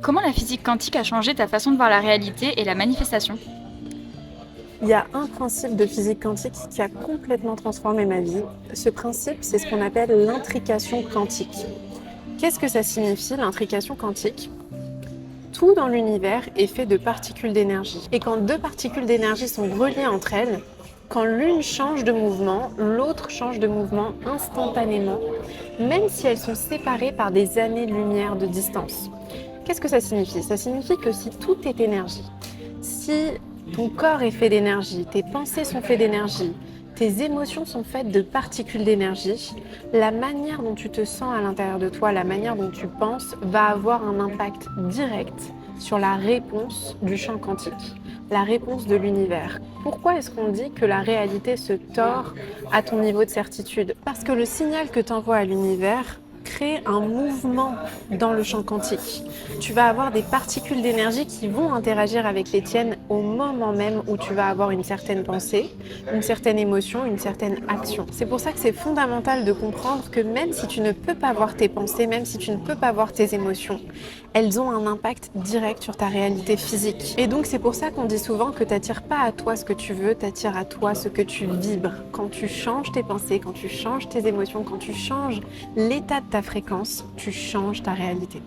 Comment la physique quantique a changé ta façon de voir la réalité et la manifestation? Il y a un principe de physique quantique qui a complètement transformé ma vie. Ce principe, c'est ce qu'on appelle l'intrication quantique. Qu'est-ce que ça signifie, l'intrication quantique? Tout dans l'univers est fait de particules d'énergie. Et quand deux particules d'énergie sont reliées entre elles, quand l'une change de mouvement, l'autre change de mouvement instantanément, même si elles sont séparées par des années-lumière de distance. Qu'est-ce que ça signifie? Ça signifie que si tout est énergie, si ton corps est fait d'énergie, tes pensées sont faites d'énergie, tes émotions sont faites de particules d'énergie, la manière dont tu te sens à l'intérieur de toi, la manière dont tu penses va avoir un impact direct sur la réponse du champ quantique, la réponse de l'univers. Pourquoi est-ce qu'on dit que la réalité se tord à ton niveau de certitude? Parce que le signal que tu envoies à l'univers crée un mouvement dans le champ quantique. Tu vas avoir des particules d'énergie qui vont interagir avec les tiennes au moment même où tu vas avoir une certaine pensée, une certaine émotion, une certaine action. C'est pour ça que c'est fondamental de comprendre que même si tu ne peux pas voir tes pensées, même si tu ne peux pas voir tes émotions, elles ont un impact direct sur ta réalité physique. Et donc c'est pour ça qu'on dit souvent que tu n'attires pas à toi ce que tu veux, tu attires à toi ce que tu vibres. Quand tu changes tes pensées, quand tu changes tes émotions, quand tu changes l'état de ta fréquence, tu changes ta réalité.